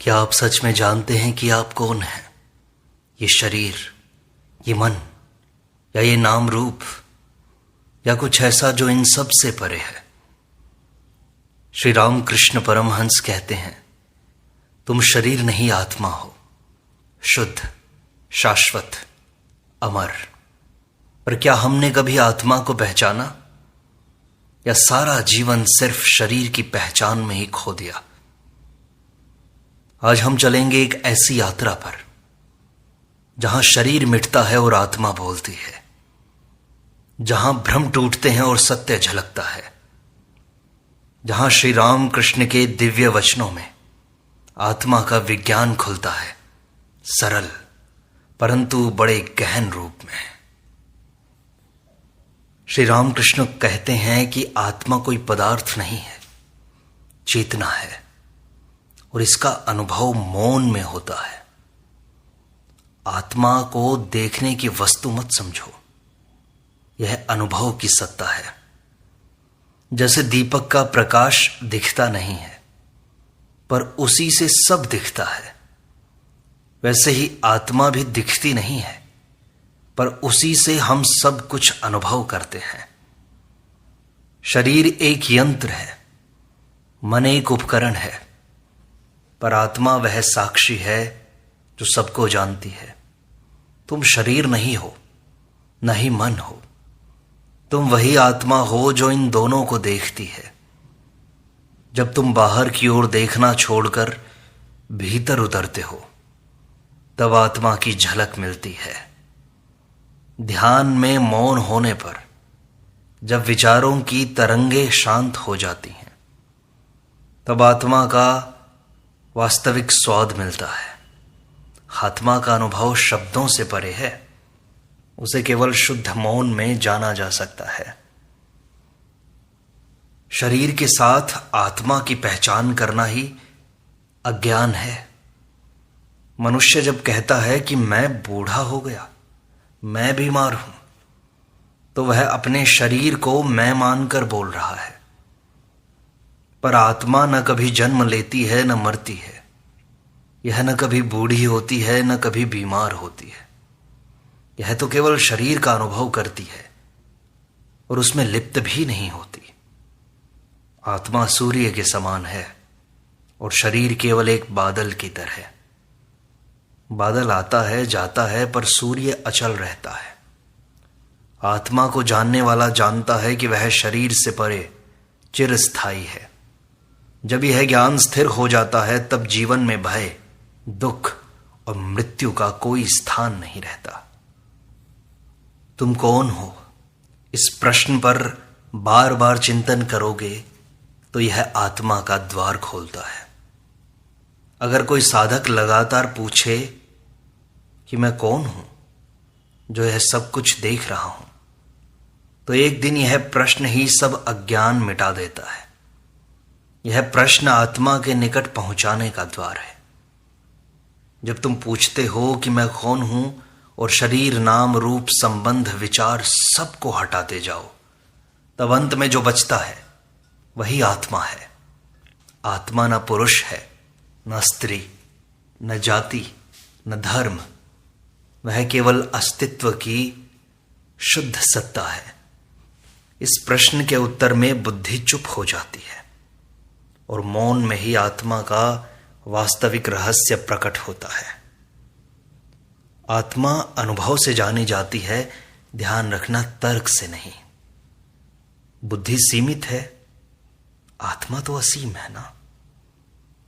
क्या आप सच में जानते हैं कि आप कौन हैं? ये शरीर, ये मन, या ये नाम रूप, या कुछ ऐसा जो इन सब से परे है? श्री राम कृष्ण परमहंस कहते हैं, तुम शरीर नहीं आत्मा हो, शुद्ध, शाश्वत, अमर। पर क्या हमने कभी आत्मा को पहचाना, या सारा जीवन सिर्फ शरीर की पहचान में ही खो दिया? आज हम चलेंगे एक ऐसी यात्रा पर जहां शरीर मिटता है और आत्मा बोलती है, जहां भ्रम टूटते हैं और सत्य झलकता है, जहां श्री राम कृष्ण के दिव्य वचनों में आत्मा का विज्ञान खुलता है, सरल परंतु बड़े गहन रूप में। श्री राम कृष्ण कहते हैं कि आत्मा कोई पदार्थ नहीं है, चेतना है, और इसका अनुभव मौन में होता है। आत्मा को देखने की वस्तु मत समझो, यह अनुभव की सत्ता है। जैसे दीपक का प्रकाश दिखता नहीं है पर उसी से सब दिखता है, वैसे ही आत्मा भी दिखती नहीं है पर उसी से हम सब कुछ अनुभव करते हैं। शरीर एक यंत्र है, मन एक उपकरण है, पर आत्मा वह साक्षी है जो सबको जानती है। तुम शरीर नहीं हो, न ही मन हो, तुम वही आत्मा हो जो इन दोनों को देखती है। जब तुम बाहर की ओर देखना छोड़कर भीतर उतरते हो, तब आत्मा की झलक मिलती है। ध्यान में मौन होने पर जब विचारों की तरंगे शांत हो जाती हैं, तब आत्मा का वास्तविक स्वाद मिलता है। आत्मा का अनुभव शब्दों से परे है, उसे केवल शुद्ध मौन में जाना जा सकता है। शरीर के साथ आत्मा की पहचान करना ही अज्ञान है। मनुष्य जब कहता है कि मैं बूढ़ा हो गया, मैं बीमार हूं, तो वह अपने शरीर को मैं मानकर बोल रहा है। पर आत्मा न कभी जन्म लेती है न मरती है। यह न कभी बूढ़ी होती है न कभी बीमार होती है। यह तो केवल शरीर का अनुभव करती है और उसमें लिप्त भी नहीं होती। आत्मा सूर्य के समान है और शरीर केवल एक बादल की तरह। बादल आता है जाता है पर सूर्य अचल रहता है। आत्मा को जानने वाला जानता है कि वह शरीर से परे चिरस्थायी है। जब यह ज्ञान स्थिर हो जाता है, तब जीवन में भय, दुख और मृत्यु का कोई स्थान नहीं रहता। तुम कौन हो, इस प्रश्न पर बार बार चिंतन करोगे तो यह आत्मा का द्वार खोलता है। अगर कोई साधक लगातार पूछे कि मैं कौन हूं जो यह सब कुछ देख रहा हूं, तो एक दिन यह प्रश्न ही सब अज्ञान मिटा देता है। यह प्रश्न आत्मा के निकट पहुंचाने का द्वार है। जब तुम पूछते हो कि मैं कौन हूं और शरीर, नाम, रूप, संबंध, विचार सबको हटाते जाओ, तब अंत में जो बचता है वही आत्मा है। आत्मा न पुरुष है, न स्त्री, न जाति, न धर्म। वह केवल अस्तित्व की शुद्ध सत्ता है। इस प्रश्न के उत्तर में बुद्धि चुप हो जाती है और मौन में ही आत्मा का वास्तविक रहस्य प्रकट होता है। आत्मा अनुभव से जानी जाती है, ध्यान रखना, तर्क से नहीं। बुद्धि सीमित है, आत्मा तो असीम है ना,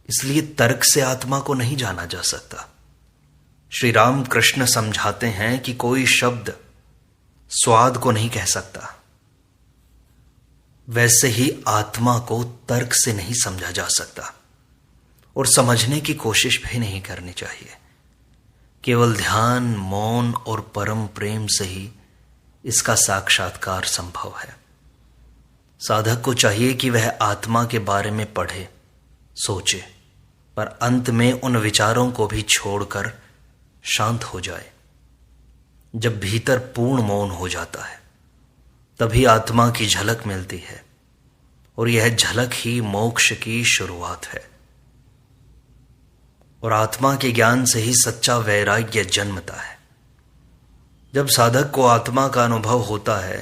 इसलिए तर्क से आत्मा को नहीं जाना जा सकता। श्री राम कृष्ण समझाते हैं कि कोई शब्द स्वाद को नहीं कह सकता, वैसे ही आत्मा को तर्क से नहीं समझा जा सकता और समझने की कोशिश भी नहीं करनी चाहिए। केवल ध्यान, मौन और परम प्रेम से ही इसका साक्षात्कार संभव है। साधक को चाहिए कि वह आत्मा के बारे में पढ़े, सोचे, पर अंत में उन विचारों को भी छोड़कर शांत हो जाए। जब भीतर पूर्ण मौन हो जाता है, तभी आत्मा की झलक मिलती है और यह झलक ही मोक्ष की शुरुआत है। और आत्मा के ज्ञान से ही सच्चा वैराग्य जन्मता है। जब साधक को आत्मा का अनुभव होता है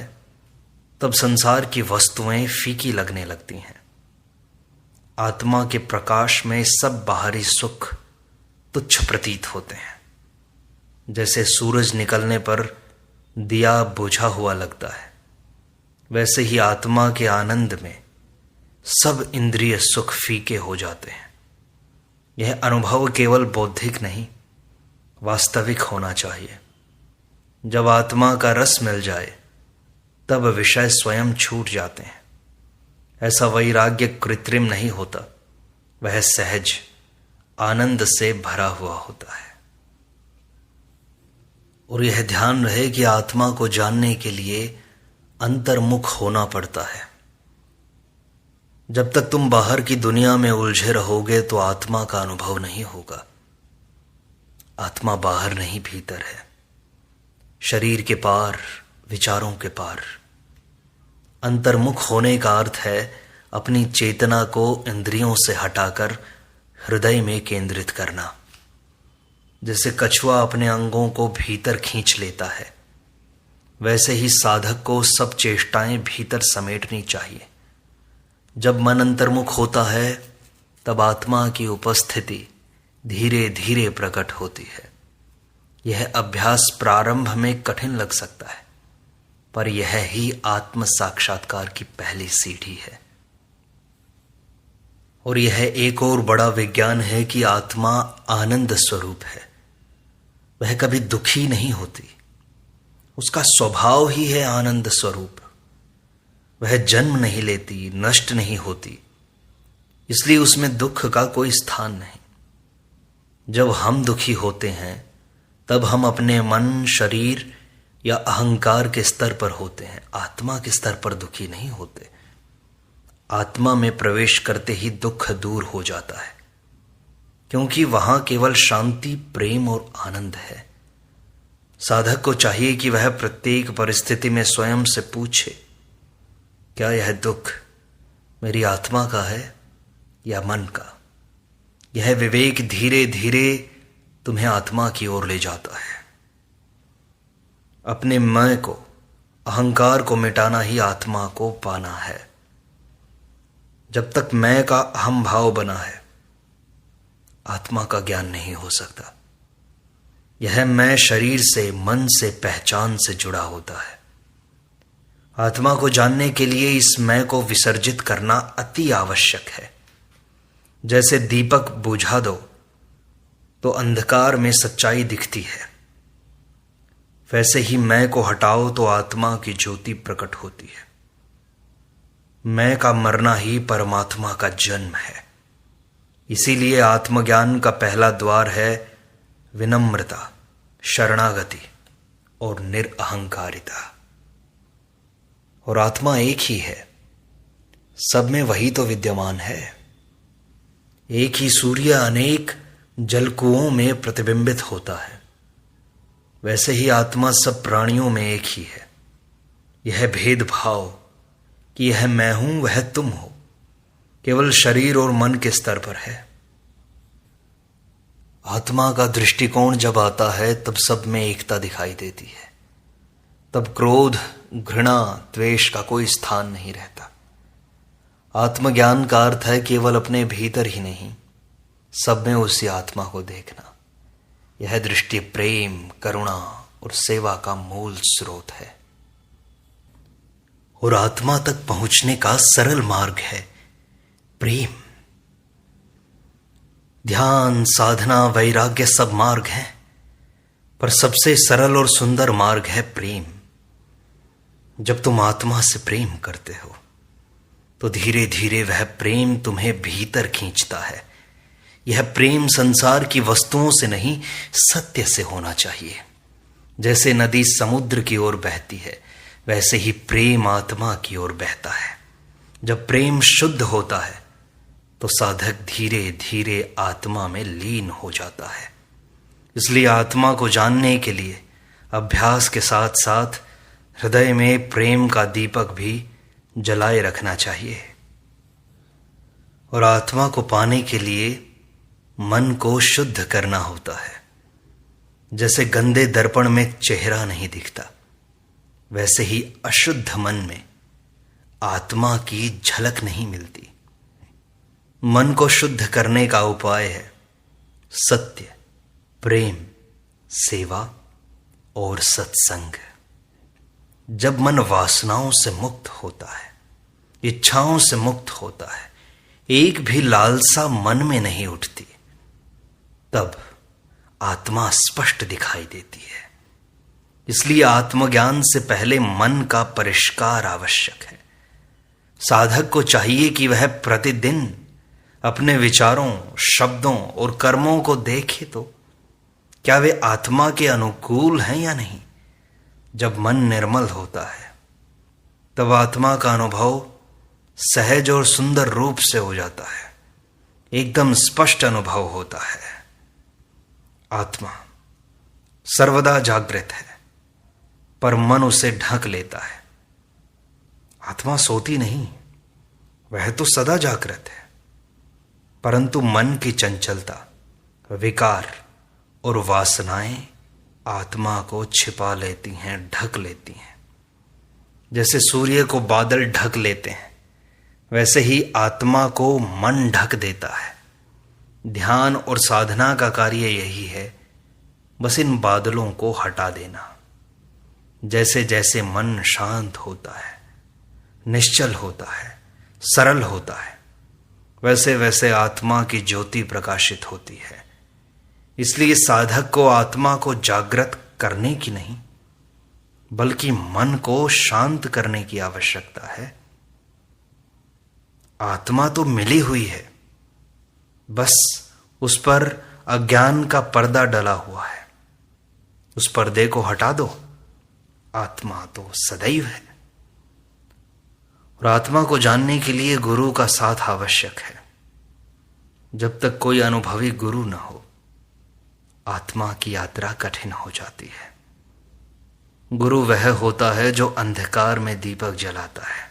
तब संसार की वस्तुएं फीकी लगने लगती हैं। आत्मा के प्रकाश में सब बाहरी सुख तुच्छ प्रतीत होते हैं। जैसे सूरज निकलने पर दिया बुझा हुआ लगता है, वैसे ही आत्मा के आनंद में सब इंद्रिय सुख फीके हो जाते हैं। यह अनुभव केवल बौद्धिक नहीं, वास्तविक होना चाहिए। जब आत्मा का रस मिल जाए तब विषय स्वयं छूट जाते हैं। ऐसा वैराग्य कृत्रिम नहीं होता, वह सहज आनंद से भरा हुआ होता है। और यह ध्यान रहे कि आत्मा को जानने के लिए अंतर्मुख होना पड़ता है। जब तक तुम बाहर की दुनिया में उलझे रहोगे तो आत्मा का अनुभव नहीं होगा। आत्मा बाहर नहीं, भीतर है, शरीर के पार, विचारों के पार। अंतर्मुख होने का अर्थ है अपनी चेतना को इंद्रियों से हटाकर हृदय में केंद्रित करना। जैसे कछुआ अपने अंगों को भीतर खींच लेता है, वैसे ही साधक को सब चेष्टाएं भीतर समेटनी चाहिए। जब मन अंतर्मुख होता है तब आत्मा की उपस्थिति धीरे धीरे प्रकट होती है। यह अभ्यास प्रारंभ में कठिन लग सकता है, पर यह ही आत्म साक्षात्कार की पहली सीढ़ी है। और यह एक और बड़ा विज्ञान है कि आत्मा आनंद स्वरूप है। वह कभी दुखी नहीं होती, उसका स्वभाव ही है आनंद स्वरूप। वह जन्म नहीं लेती, नष्ट नहीं होती, इसलिए उसमें दुख का कोई स्थान नहीं। जब हम दुखी होते हैं तब हम अपने मन, शरीर या अहंकार के स्तर पर होते हैं, आत्मा के स्तर पर दुखी नहीं होते। आत्मा में प्रवेश करते ही दुख दूर हो जाता है, क्योंकि वहां केवल शांति, प्रेम और आनंद है। साधक को चाहिए कि वह प्रत्येक परिस्थिति में स्वयं से पूछे, क्या यह दुख मेरी आत्मा का है या मन का? यह विवेक धीरे धीरे तुम्हें आत्मा की ओर ले जाता है। अपने मैं को, अहंकार को मिटाना ही आत्मा को पाना है। जब तक मैं का अहम भाव बना है, आत्मा का ज्ञान नहीं हो सकता। यह मैं शरीर से, मन से, पहचान से जुड़ा होता है। आत्मा को जानने के लिए इस मैं को विसर्जित करना अति आवश्यक है। जैसे दीपक बुझा दो तो अंधकार में सच्चाई दिखती है, वैसे ही मैं को हटाओ तो आत्मा की ज्योति प्रकट होती है। मैं का मरना ही परमात्मा का जन्म है। इसीलिए आत्मज्ञान का पहला द्वार है विनम्रता, शरणागति और निरअहंकारिता। और आत्मा एक ही है, सब में वही तो विद्यमान है। एक ही सूर्य अनेक जलकुओं में प्रतिबिंबित होता है, वैसे ही आत्मा सब प्राणियों में एक ही है। यह भेदभाव कि यह मैं हूं, वह तुम हो, केवल शरीर और मन के स्तर पर है। आत्मा का दृष्टिकोण जब आता है तब सब में एकता दिखाई देती है। तब क्रोध, घृणा, द्वेष का कोई स्थान नहीं रहता। आत्मज्ञान का अर्थ है केवल अपने भीतर ही नहीं, सब में उसी आत्मा को देखना। यह दृष्टि प्रेम, करुणा और सेवा का मूल स्रोत है। और आत्मा तक पहुंचने का सरल मार्ग है प्रेम। ध्यान, साधना, वैराग्य सब मार्ग हैं, पर सबसे सरल और सुंदर मार्ग है प्रेम। जब तुम आत्मा से प्रेम करते हो तो धीरे धीरे वह प्रेम तुम्हें भीतर खींचता है। यह प्रेम संसार की वस्तुओं से नहीं, सत्य से होना चाहिए। जैसे नदी समुद्र की ओर बहती है, वैसे ही प्रेम आत्मा की ओर बहता है। जब प्रेम शुद्ध होता है तो साधक धीरे धीरे आत्मा में लीन हो जाता है। इसलिए आत्मा को जानने के लिए अभ्यास के साथ साथ हृदय में प्रेम का दीपक भी जलाए रखना चाहिए। और आत्मा को पाने के लिए मन को शुद्ध करना होता है। जैसे गंदे दर्पण में चेहरा नहीं दिखता, वैसे ही अशुद्ध मन में आत्मा की झलक नहीं मिलती। मन को शुद्ध करने का उपाय है सत्य, प्रेम, सेवा और सत्संग। जब मन वासनाओं से मुक्त होता है, इच्छाओं से मुक्त होता है, एक भी लालसा मन में नहीं उठती, तब आत्मा स्पष्ट दिखाई देती है। इसलिए आत्मज्ञान से पहले मन का परिष्कार आवश्यक है। साधक को चाहिए कि वह प्रतिदिन अपने विचारों, शब्दों और कर्मों को देखे तो क्या वे आत्मा के अनुकूल हैं या नहीं। जब मन निर्मल होता है तब आत्मा का अनुभव सहज और सुंदर रूप से हो जाता है, एकदम स्पष्ट अनुभव होता है। आत्मा सर्वदा जागृत है, पर मन उसे ढक लेता है। आत्मा सोती नहीं, वह तो सदा जागृत है, परंतु मन की चंचलता, विकार और वासनाएं आत्मा को छिपा लेती हैं, ढक लेती हैं। जैसे सूर्य को बादल ढक लेते हैं, वैसे ही आत्मा को मन ढक देता है। ध्यान और साधना का कार्य यही है, बस इन बादलों को हटा देना। जैसे जैसे मन शांत होता है, निश्चल होता है, सरल होता है, वैसे वैसे आत्मा की ज्योति प्रकाशित होती है। इसलिए साधक को आत्मा को जागृत करने की नहीं, बल्कि मन को शांत करने की आवश्यकता है। आत्मा तो मिली हुई है, बस उस पर अज्ञान का पर्दा डला हुआ है। उस पर्दे को हटा दो, आत्मा तो सदैव है। और आत्मा को जानने के लिए गुरु का साथ आवश्यक है। जब तक कोई अनुभवी गुरु न हो, आत्मा की यात्रा कठिन हो जाती है। गुरु वह होता है जो अंधकार में दीपक जलाता है,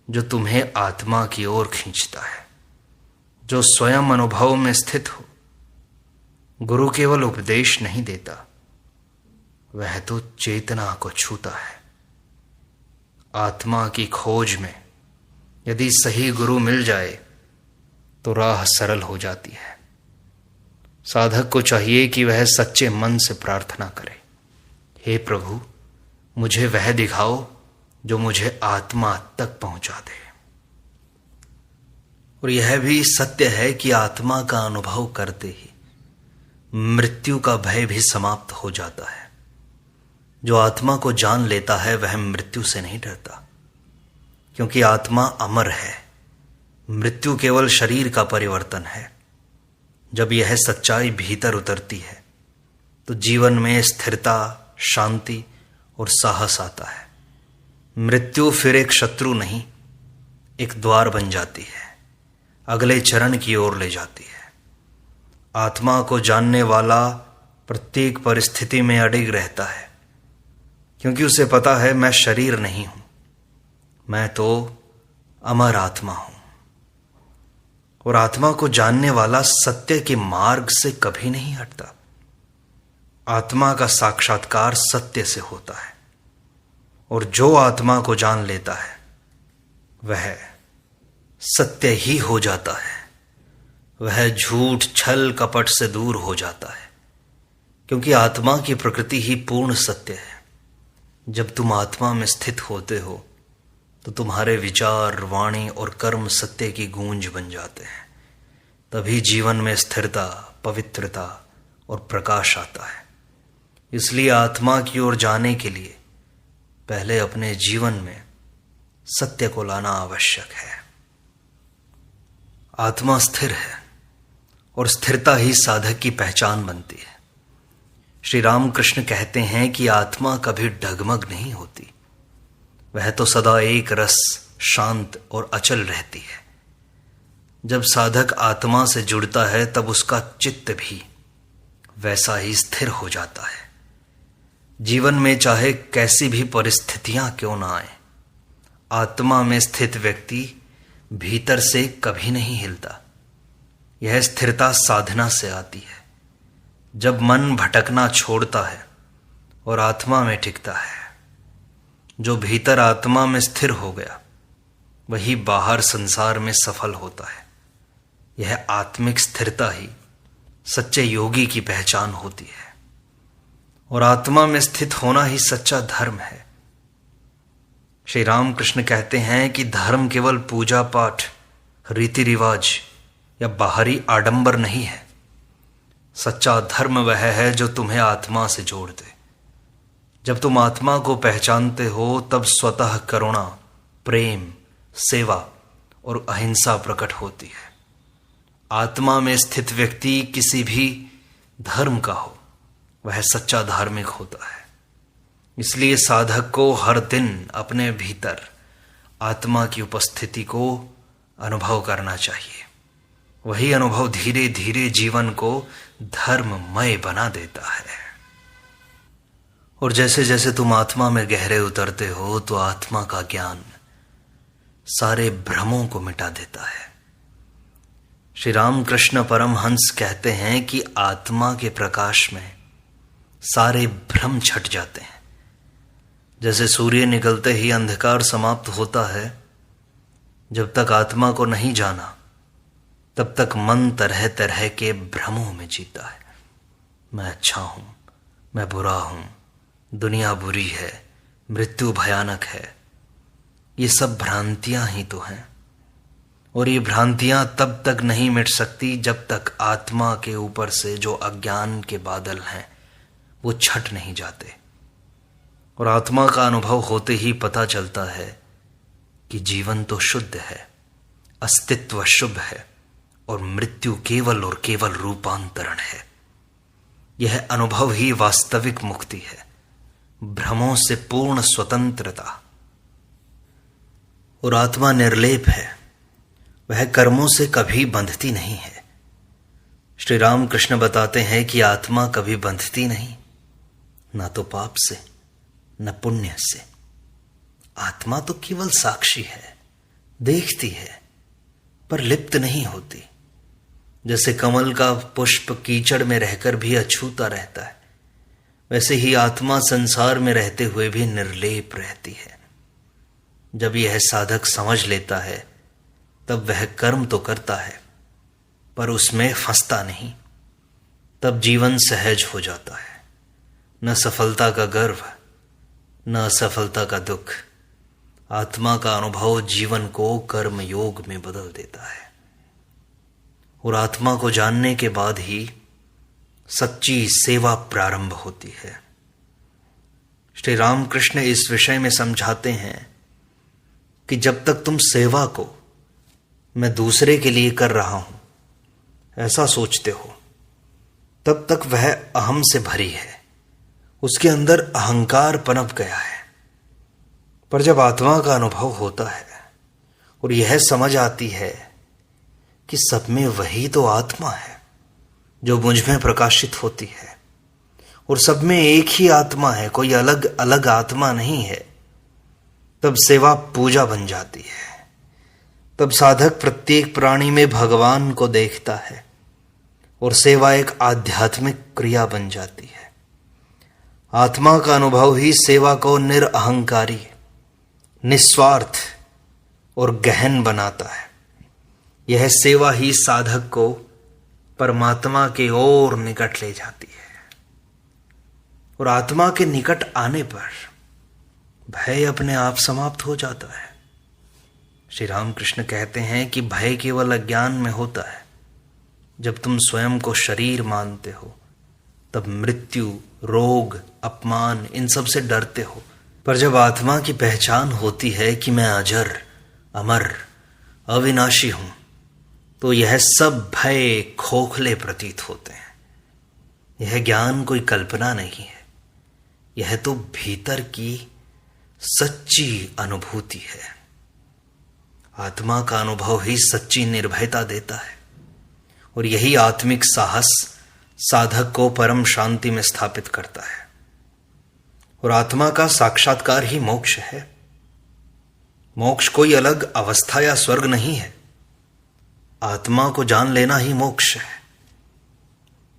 जो तुम्हें आत्मा की ओर खींचता है, जो स्वयं अनुभव में स्थित हो। गुरु केवल उपदेश नहीं देता, वह तो चेतना को छूता है। आत्मा की खोज में यदि सही गुरु मिल जाए तो राह सरल हो जाती है। साधक को चाहिए कि वह सच्चे मन से प्रार्थना करे, हे प्रभु, मुझे वह दिखाओ जो मुझे आत्मा तक पहुंचा दे। और यह भी सत्य है कि आत्मा का अनुभव करते ही मृत्यु का भय भी समाप्त हो जाता है। जो आत्मा को जान लेता है वह मृत्यु से नहीं डरता, क्योंकि आत्मा अमर है। मृत्यु केवल शरीर का परिवर्तन है। जब यह सच्चाई भीतर उतरती है तो जीवन में स्थिरता, शांति और साहस आता है। मृत्यु फिर एक शत्रु नहीं, एक द्वार बन जाती है, अगले चरण की ओर ले जाती है। आत्मा को जानने वाला प्रत्येक परिस्थिति में अडिग रहता है, क्योंकि उसे पता है मैं शरीर नहीं हूं, मैं तो अमर आत्मा हूं। और आत्मा को जानने वाला सत्य के मार्ग से कभी नहीं हटता। आत्मा का साक्षात्कार सत्य से होता है, और जो आत्मा को जान लेता है वह सत्य ही हो जाता है। वह झूठ, छल, कपट से दूर हो जाता है, क्योंकि आत्मा की प्रकृति ही पूर्ण सत्य है। जब तुम आत्मा में स्थित होते हो तो तुम्हारे विचार, वाणी और कर्म सत्य की गूंज बन जाते हैं। तभी जीवन में स्थिरता, पवित्रता और प्रकाश आता है। इसलिए आत्मा की ओर जाने के लिए पहले अपने जीवन में सत्य को लाना आवश्यक है। आत्मा स्थिर है और स्थिरता ही साधक की पहचान बनती है। श्री रामकृष्ण कहते हैं कि आत्मा कभी डगमग नहीं होती, वह तो सदा एक रस, शांत और अचल रहती है। जब साधक आत्मा से जुड़ता है तब उसका चित्त भी वैसा ही स्थिर हो जाता है। जीवन में चाहे कैसी भी परिस्थितियां क्यों ना आए, आत्मा में स्थित व्यक्ति भीतर से कभी नहीं हिलता, यह स्थिरता साधना से आती है, जब मन भटकना छोड़ता है और आत्मा में टिकता है। जो भीतर आत्मा में स्थिर हो गया वही बाहर संसार में सफल होता है। यह आत्मिक स्थिरता ही सच्चे योगी की पहचान होती है और आत्मा में स्थित होना ही सच्चा धर्म है। श्री रामकृष्ण कहते हैं कि धर्म केवल पूजा पाठ, रीति रिवाज या बाहरी आडंबर नहीं है। सच्चा धर्म वह है जो तुम्हें आत्मा से जोड़ दे। जब तुम आत्मा को पहचानते हो तब स्वतः करुणा, प्रेम, सेवा और अहिंसा प्रकट होती है। आत्मा में स्थित व्यक्ति किसी भी धर्म का हो, वह सच्चा धार्मिक होता है। इसलिए साधक को हर दिन अपने भीतर आत्मा की उपस्थिति को अनुभव करना चाहिए। वही अनुभव धीरे धीरे जीवन को धर्ममय बना देता है। और जैसे जैसे तुम आत्मा में गहरे उतरते हो तो आत्मा का ज्ञान सारे भ्रमों को मिटा देता है। श्री रामकृष्ण परमहंस कहते हैं कि आत्मा के प्रकाश में सारे भ्रम छट जाते हैं। जैसे सूर्य निकलते ही अंधकार समाप्त होता है, जब तक आत्मा को नहीं जाना तब तक मन तरह तरह के भ्रमों में जीता है। मैं अच्छा हूं, मैं बुरा हूं, दुनिया बुरी है, मृत्यु भयानक है। ये सब भ्रांतियां ही तो हैं। और ये भ्रांतियां तब तक नहीं मिट सकती जब तक आत्मा के ऊपर से जो अज्ञान के बादल हैं वो छट नहीं जाते। और आत्मा का अनुभव होते ही पता चलता है कि जीवन तो शुद्ध है, अस्तित्व शुभ है और मृत्यु केवल और केवल रूपांतरण है। यह अनुभव ही वास्तविक मुक्ति है, भ्रमों से पूर्ण स्वतंत्रता। और आत्मा निर्लेप है, वह कर्मों से कभी बंधती नहीं है। श्री रामकृष्ण बताते हैं कि आत्मा कभी बंधती नहीं, ना तो पाप से न पुण्य से। आत्मा तो केवल साक्षी है, देखती है पर लिप्त नहीं होती। जैसे कमल का पुष्प कीचड़ में रहकर भी अछूता रहता है, वैसे ही आत्मा संसार में रहते हुए भी निर्लेप रहती है। जब यह साधक समझ लेता है तब वह कर्म तो करता है पर उसमें फंसता नहीं। तब जीवन सहज हो जाता है। न सफलता का गर्व, न असफलता का दुख। आत्मा का अनुभव जीवन को कर्म योग में बदल देता है। और आत्मा को जानने के बाद ही सच्ची सेवा प्रारंभ होती है। श्री रामकृष्ण इस विषय में समझाते हैं कि जब तक तुम सेवा को मैं दूसरे के लिए कर रहा हूं ऐसा सोचते हो, तब तक वह अहम से भरी है, उसके अंदर अहंकार पनप गया है। पर जब आत्मा का अनुभव होता है और यह समझ आती है कि सब में वही तो आत्मा है जो मुझ में प्रकाशित होती है, और सब में एक ही आत्मा है, कोई अलग अलग आत्मा नहीं है, तब सेवा पूजा बन जाती है। तब साधक प्रत्येक प्राणी में भगवान को देखता है और सेवा एक आध्यात्मिक क्रिया बन जाती है। आत्मा का अनुभव ही सेवा को निरअहंकारी, निस्वार्थ और गहन बनाता है। यह सेवा ही साधक को परमात्मा के ओर निकट ले जाती है। और आत्मा के निकट आने पर भय अपने आप समाप्त हो जाता है। श्री रामकृष्ण कहते हैं कि भय केवल अज्ञान में होता है। जब तुम स्वयं को शरीर मानते हो तब मृत्यु, रोग, अपमान इन सब से डरते हो। पर जब आत्मा की पहचान होती है कि मैं अजर, अमर, अविनाशी हूं, तो यह सब भय खोखले प्रतीत होते हैं। यह ज्ञान कोई कल्पना नहीं है, यह तो भीतर की सच्ची अनुभूति है। आत्मा का अनुभव ही सच्ची निर्भयता देता है और यही आत्मिक साहस साधक को परम शांति में स्थापित करता है। और आत्मा का साक्षात्कार ही मोक्ष है। मोक्ष कोई अलग अवस्था या स्वर्ग नहीं है। आत्मा को जान लेना ही मोक्ष है।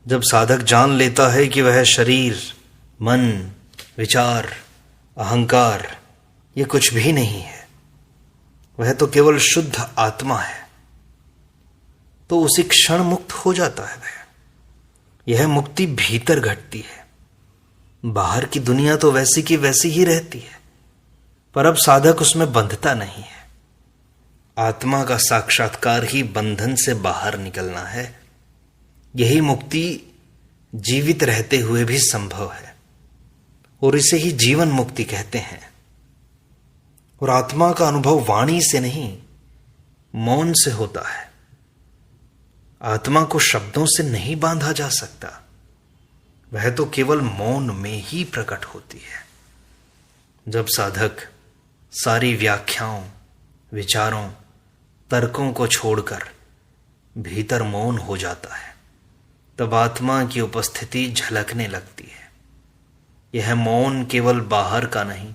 जब साधक जान लेता है कि वह शरीर, मन, विचार, अहंकार ये कुछ भी नहीं है, वह तो केवल शुद्ध आत्मा है, तो उसी क्षण मुक्त हो जाता है वह। यह मुक्ति भीतर घटती है। बाहर की दुनिया तो वैसी की वैसी ही रहती है, पर अब साधक उसमें बंधता नहीं है। आत्मा का साक्षात्कार ही बंधन से बाहर निकलना है। यही मुक्ति जीवित रहते हुए भी संभव है और इसे ही जीवन मुक्ति कहते हैं। और आत्मा का अनुभव वाणी से नहीं, मौन से होता है। आत्मा को शब्दों से नहीं बांधा जा सकता, वह तो केवल मौन में ही प्रकट होती है। जब साधक सारी व्याख्याओं, विचारों, तर्कों को छोड़कर भीतर मौन हो जाता है, तब आत्मा की उपस्थिति झलकने लगती है। यह मौन केवल बाहर का नहीं,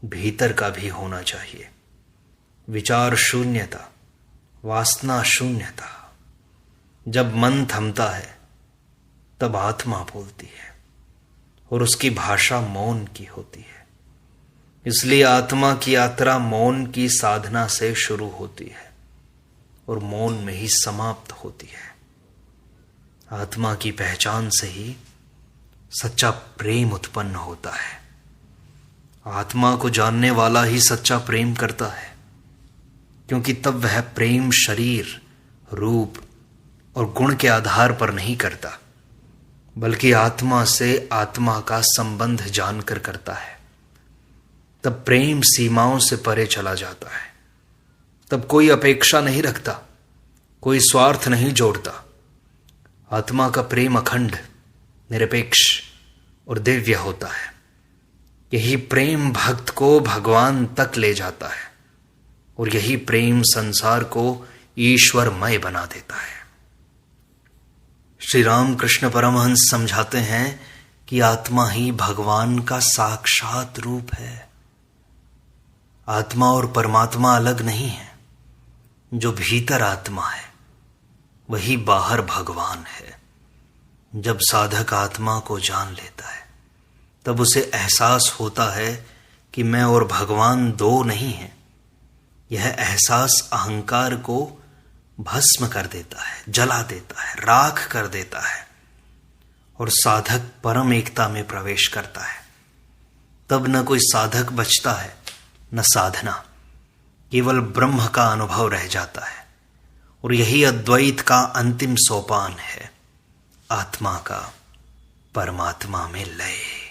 भीतर का भी होना चाहिए। विचार शून्यता, वासना शून्यता। जब मन थमता है तब आत्मा बोलती है और उसकी भाषा मौन की होती है। इसलिए आत्मा की यात्रा मौन की साधना से शुरू होती है और मौन में ही समाप्त होती है। आत्मा की पहचान से ही सच्चा प्रेम उत्पन्न होता है। आत्मा को जानने वाला ही सच्चा प्रेम करता है, क्योंकि तब वह प्रेम शरीर, रूप और गुण के आधार पर नहीं करता, बल्कि आत्मा से आत्मा का संबंध जानकर करता है। तब प्रेम सीमाओं से परे चला जाता है। तब कोई अपेक्षा नहीं रखता, कोई स्वार्थ नहीं जोड़ता। आत्मा का प्रेम अखंड, निरपेक्ष और दिव्य होता है। यही प्रेम भक्त को भगवान तक ले जाता है और यही प्रेम संसार को ईश्वरमय बना देता है। श्री रामकृष्ण परमहंस समझाते हैं कि आत्मा ही भगवान का साक्षात रूप है। आत्मा और परमात्मा अलग नहीं है। जो भीतर आत्मा है वही बाहर भगवान है। जब साधक आत्मा को जान लेता है तब उसे एहसास होता है कि मैं और भगवान दो नहीं हैं। यह एहसास अहंकार को भस्म कर देता है, जला देता है, राख कर देता है और साधक परम एकता में प्रवेश करता है। तब न कोई साधक बचता है, न साधना, केवल ब्रह्म का अनुभव रह जाता है। और यही अद्वैत का अंतिम सोपान है, आत्मा का परमात्मा में लय।